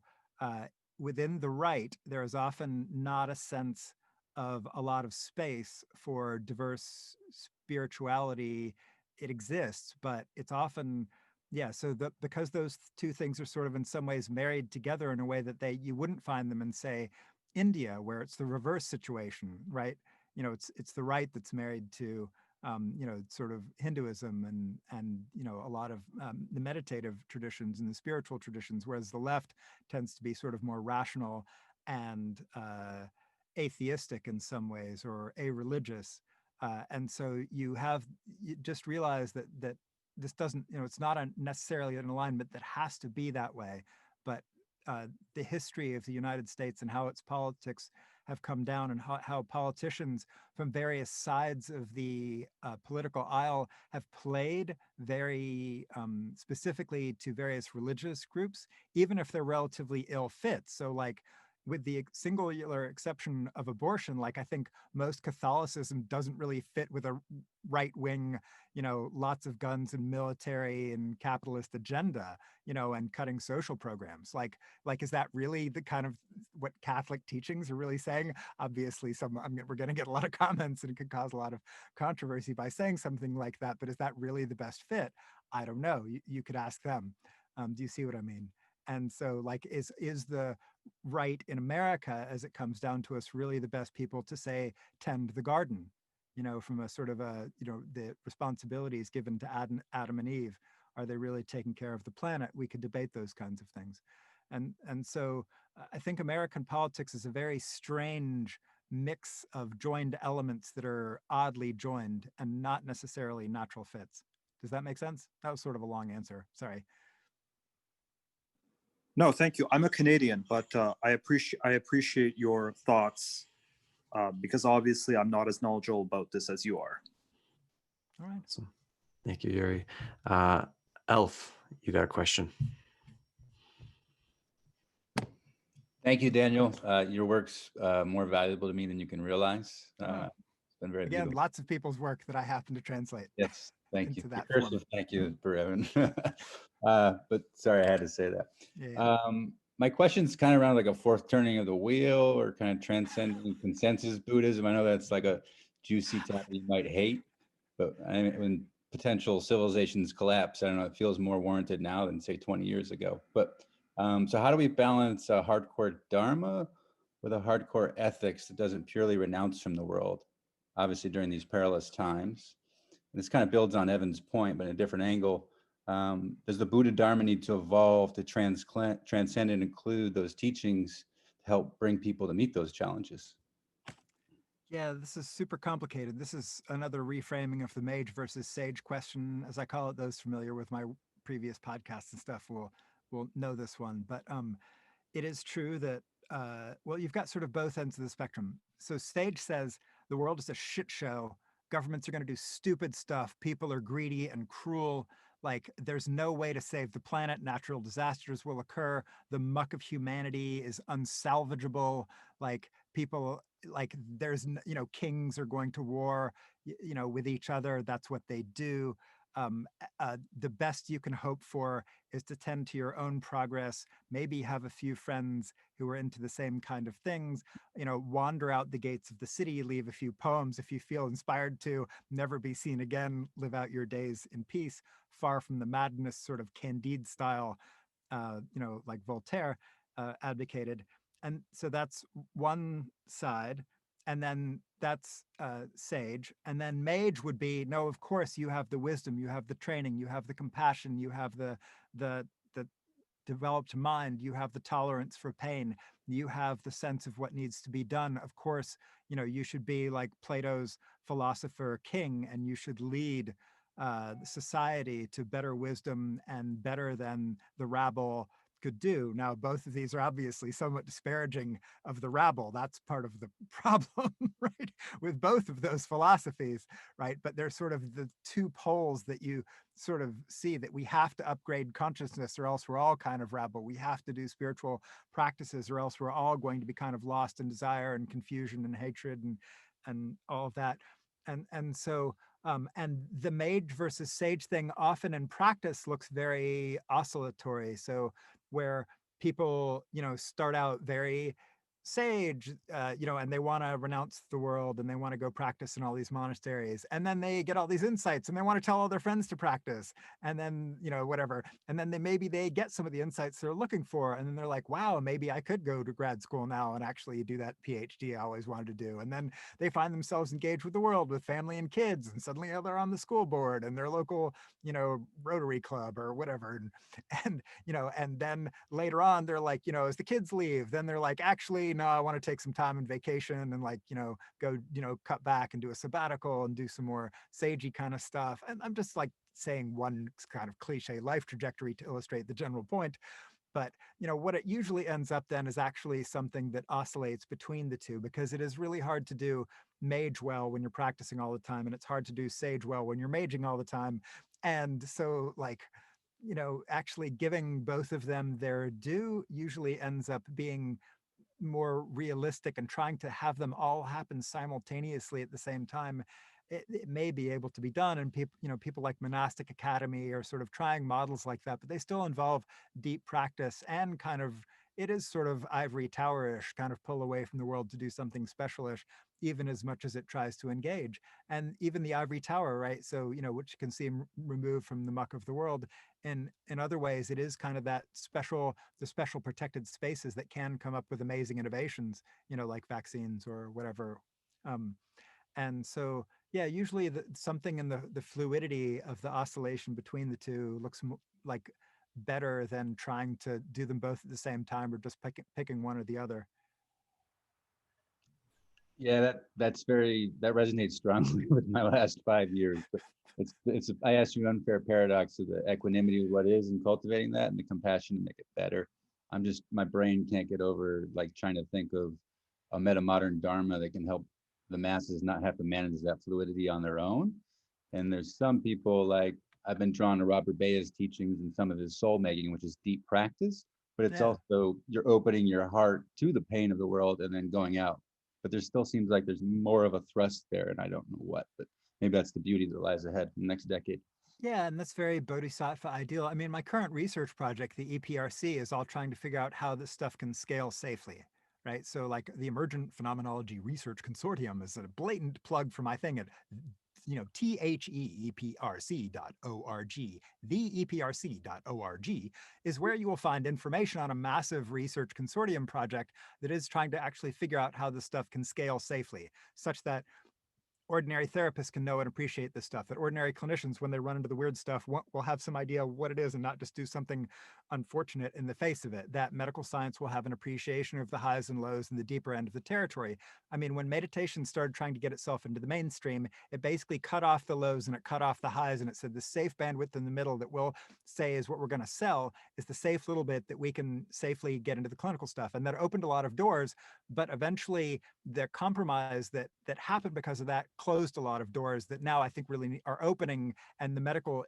[SPEAKER 3] within the right, there is often not a sense of a lot of space for diverse spirituality. It exists, but it's often, because those two things are sort of in some ways married together in a way that you wouldn't find them in, say, India, where it's the reverse situation, right? It's the right that's married to sort of Hinduism and a lot of the meditative traditions and the spiritual traditions, whereas the left tends to be sort of more rational and atheistic in some ways, or a-religious. And so you just realize that this doesn't, it's not necessarily an alignment that has to be that way, but the history of the United States and how its politics have come down, and how politicians from various sides of the political aisle have played very specifically to various religious groups, even if they're relatively ill fit. So like, with the singular exception of abortion, like I think most Catholicism doesn't really fit with a right-wing, lots of guns and military and capitalist agenda, and cutting social programs. Like, is that really the kind of what Catholic teachings are really saying? Obviously, we're going to get a lot of comments, and it could cause a lot of controversy by saying something like that. But is that really the best fit? I don't know. You could ask them. Do you see what I mean? And so, like, is the right in America, as it comes down to us, really the best people to say tend the garden? From a sort of the responsibilities given to Adam and Eve, are they really taking care of the planet? We could debate those kinds of things, and so I think American politics is a very strange mix of joined elements that are oddly joined and not necessarily natural fits. Does that make sense? That was sort of a long answer. Sorry.
[SPEAKER 8] No, thank you. I'm a Canadian, but I appreciate your thoughts because obviously I'm not as knowledgeable about this as you are.
[SPEAKER 3] All right.
[SPEAKER 2] Awesome. Thank you, Yuri. Elf, you got a question?
[SPEAKER 9] Thank you, Daniel. Your work's more valuable to me than you can realize. It's been very
[SPEAKER 3] Again,
[SPEAKER 9] beautiful.
[SPEAKER 3] lots of people's work that I happen to translate.
[SPEAKER 9] Yes, thank you.
[SPEAKER 3] That
[SPEAKER 9] Cursive,
[SPEAKER 3] form.
[SPEAKER 9] thank you, Evan. But sorry, I had to say that.
[SPEAKER 3] Yeah.
[SPEAKER 9] My question's kind of around like a fourth turning of the wheel, or kind of transcending consensus Buddhism. I know that's like a juicy topic you might hate, but I mean, when potential civilizations collapse, I don't know, it feels more warranted now than say 20 years ago. But so how do we balance a hardcore Dharma with a hardcore ethics that doesn't purely renounce from the world, obviously during these perilous times? And this kind of builds on Evan's point, but in a different angle. Does the Buddha Dharma need to evolve to transcend and include those teachings to help bring people to meet those challenges?
[SPEAKER 3] Yeah, this is super complicated. This is another reframing of the mage versus sage question, as I call it. Those familiar with my previous podcasts and stuff will know this one. But it is true that well, you've got sort of both ends of the spectrum. So sage says the world is a shit show. Governments are going to do stupid stuff. People are greedy and cruel. Like there's no way to save the planet. Natural disasters will occur. The muck of humanity is unsalvageable. Like people, like there's kings are going to war, with each other. That's what they do. The best you can hope for is to tend to your own progress, maybe have a few friends who are into the same kind of things, wander out the gates of the city, leave a few poems if you feel inspired to, never be seen again, live out your days in peace, far from the madness, sort of Candide style, like Voltaire advocated. And so that's one side. And then that's sage. And then mage would be, no, of course you have the wisdom, you have the training, you have the compassion, you have the developed mind, you have the tolerance for pain, you have the sense of what needs to be done. Of course, you should be like Plato's philosopher king, and you should lead society to better wisdom and better than the rabble could do. Now, both of these are obviously somewhat disparaging of the rabble. That's part of the problem, right? With both of those philosophies, right? But they're sort of the two poles that you sort of see, that we have to upgrade consciousness or else we're all kind of rabble. We have to do spiritual practices or else we're all going to be kind of lost in desire and confusion and hatred and all of that. And so and the mage versus sage thing often in practice looks very oscillatory. So where people, start out very sage, and they want to renounce the world and they want to go practice in all these monasteries. And then they get all these insights and they want to tell all their friends to practice. And then, whatever. And then maybe they get some of the insights they're looking for. And then they're like, wow, maybe I could go to grad school now and actually do that PhD I always wanted to do. And then they find themselves engaged with the world, with family and kids. And suddenly they're on the school board and their local, Rotary Club or whatever. And then later on, they're like, as the kids leave, then they're like, actually, no, I want to take some time and vacation and go, cut back and do a sabbatical and do some more sagey kind of stuff. And I'm just like saying one kind of cliche life trajectory to illustrate the general point. But what it usually ends up then is actually something that oscillates between the two, because it is really hard to do mage well when you're practicing all the time, and it's hard to do sage well when you're maging all the time. And so actually giving both of them their due usually ends up being more realistic, and trying to have them all happen simultaneously at the same time. It may be able to be done, and people like Monastic Academy are sort of trying models like that, but they still involve deep practice and kind of, it is sort of ivory tower-ish, kind of pull away from the world to do something special-ish, even as much as it tries to engage. And even the ivory tower, right? So, which can seem removed from the muck of the world, in other ways, it is kind of the special protected spaces that can come up with amazing innovations, like vaccines or whatever. And so, yeah, usually something in the fluidity of the oscillation between the two looks like better than trying to do them both at the same time or just picking one or the other.
[SPEAKER 9] Yeah, that resonates strongly with my last 5 years. But I asked you an unfair paradox of the equanimity of what is and cultivating that, and the compassion to make it better. My brain can't get over like trying to think of a meta-modern Dharma that can help the masses not have to manage that fluidity on their own. And there's some people, like I've been drawn to Robert Bea's teachings and some of his soul making, which is deep practice, but it's also you're opening your heart to the pain of the world and then going out. But there still seems like there's more of a thrust there, and I don't know what, but maybe that's the beauty that lies ahead in the next decade.
[SPEAKER 3] Yeah, and that's very bodhisattva ideal. I mean, my current research project, the EPRC, is all trying to figure out how this stuff can scale safely, right? So like the Emergent Phenomenology Research Consortium is a blatant plug for my thing at theeprc.org. Theeprc.org is where you will find information on a massive research consortium project that is trying to actually figure out how this stuff can scale safely, such that ordinary therapists can know and appreciate this stuff, that ordinary clinicians, when they run into the weird stuff, will have some idea what it is and not just do something unfortunate in the face of it, that medical science will have an appreciation of the highs and lows and the deeper end of the territory. I mean, when meditation started trying to get itself into the mainstream, it basically cut off the lows and it cut off the highs, and it said the safe bandwidth in the middle that we'll say is what we're going to sell is the safe little bit that we can safely get into the clinical stuff. And that opened a lot of doors, but eventually the compromise that happened because of that closed a lot of doors that now I think really are opening, and the medical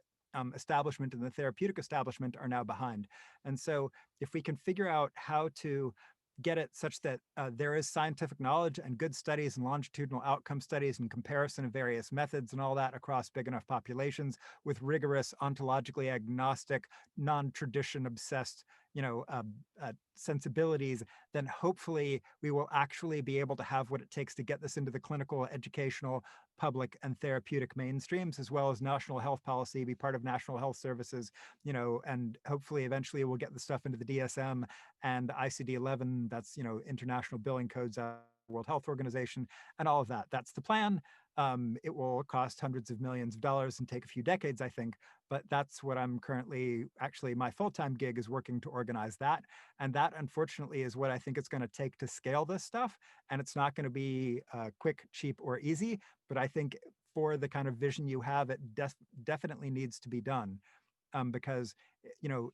[SPEAKER 3] establishment and the therapeutic establishment are now behind. And so if we can figure out how to get it such that there is scientific knowledge and good studies and longitudinal outcome studies and comparison of various methods and all that across big enough populations with rigorous, ontologically agnostic, non-tradition obsessed, sensibilities, then hopefully we will actually be able to have what it takes to get this into the clinical, educational, public, and therapeutic mainstreams, as well as national health policy, be part of national health services, and hopefully eventually we'll get the stuff into the DSM and ICD-11, that's, international billing codes, World Health Organization, and all of that. That's the plan. It will cost hundreds of millions of dollars and take a few decades, I think, but that's what I'm currently, actually my full-time gig is working to organize that. And that, unfortunately, is what I think it's going to take to scale this stuff. And it's not going to be quick, cheap, or easy, but I think for the kind of vision you have, it definitely needs to be done. Because,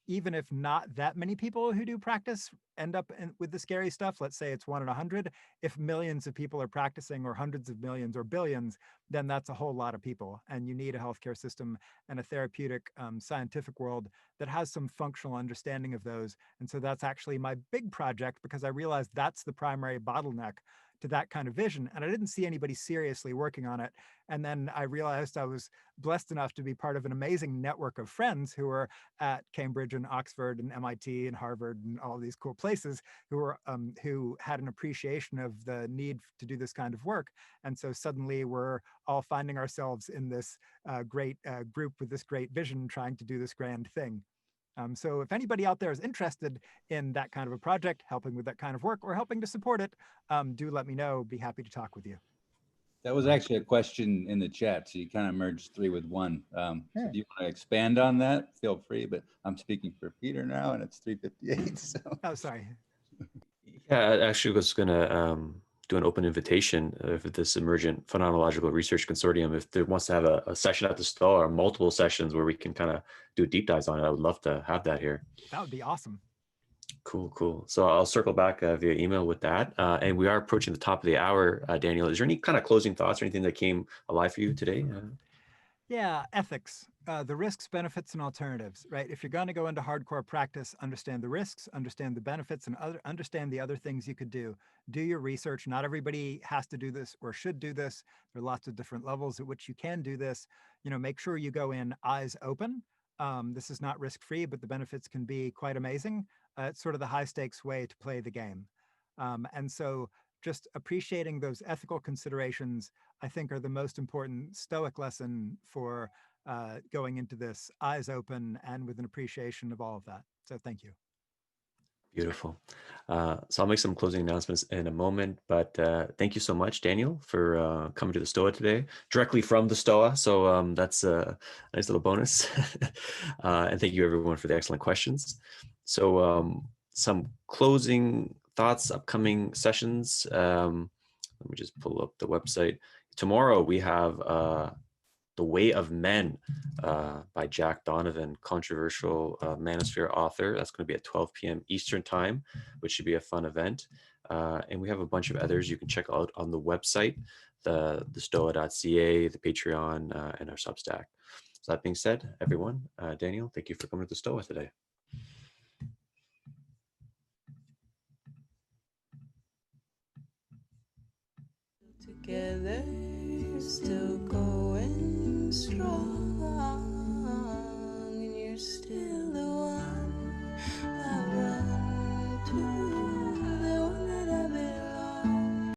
[SPEAKER 3] even if not that many people who do practice end up with the scary stuff, let's say it's 1 in 100, if millions of people are practicing, or hundreds of millions or billions, then that's a whole lot of people. And you need a healthcare system and a therapeutic scientific world that has some functional understanding of those. And so that's actually my big project, because I realized that's the primary bottleneck to that kind of vision. And I didn't see anybody seriously working on it. And then I realized I was blessed enough to be part of an amazing network of friends who were at Cambridge and Oxford and MIT and Harvard and all these cool places who had an appreciation of the need to do this kind of work. And so suddenly we're all finding ourselves in this great group with this great vision, trying to do this grand thing. So if anybody out there is interested in that kind of a project, helping with that kind of work, or helping to support it, do let me know. Be happy to talk with you.
[SPEAKER 9] That was actually a question in the chat, so you kind of merged 3 with 1. So do you want to expand on that? Feel free, but I'm speaking for Peter now, and it's 3:58. So.
[SPEAKER 3] Oh, sorry.
[SPEAKER 2] Yeah, I actually was going to do an open invitation for this emergent phenomenological research consortium. If there wants to have a session at the Stoa, or multiple sessions where we can kind of do deep dives on it, I would love to have that here.
[SPEAKER 3] That would be awesome.
[SPEAKER 2] Cool. So I'll circle back via email with that. And we are approaching the top of the hour, Daniel. Is there any kind of closing thoughts or anything that came alive for you today?
[SPEAKER 3] Yeah, ethics, the risks, benefits, and alternatives, right? If you're going to go into hardcore practice, understand the risks, understand the benefits, and understand the other things you could do. Do your research. Not everybody has to do this or should do this. There are lots of different levels at which you can do this. Make sure you go in eyes open. This is not risk-free, but the benefits can be quite amazing. It's sort of the high-stakes way to play the game. And so just appreciating those ethical considerations, I think, are the most important Stoic lesson for going into this eyes open and with an appreciation of all of that. So thank you.
[SPEAKER 2] Beautiful. So I'll make some closing announcements in a moment, but thank you so much, Daniel, for coming to the Stoa today, directly from the Stoa. So that's a nice little bonus. And thank you, everyone, for the excellent questions. So some closing thoughts, upcoming sessions. Let me just pull up the website. Tomorrow we have The Way of Men by Jack Donovan, controversial manosphere author. That's going to be at 12 p.m. Eastern time, which should be a fun event. And we have a bunch of others you can check out on the website, thestoa.ca, the Patreon, and our Substack. So that being said, everyone, Daniel, thank you for coming to the Stoa today.
[SPEAKER 10] Together, still going strong, and you're still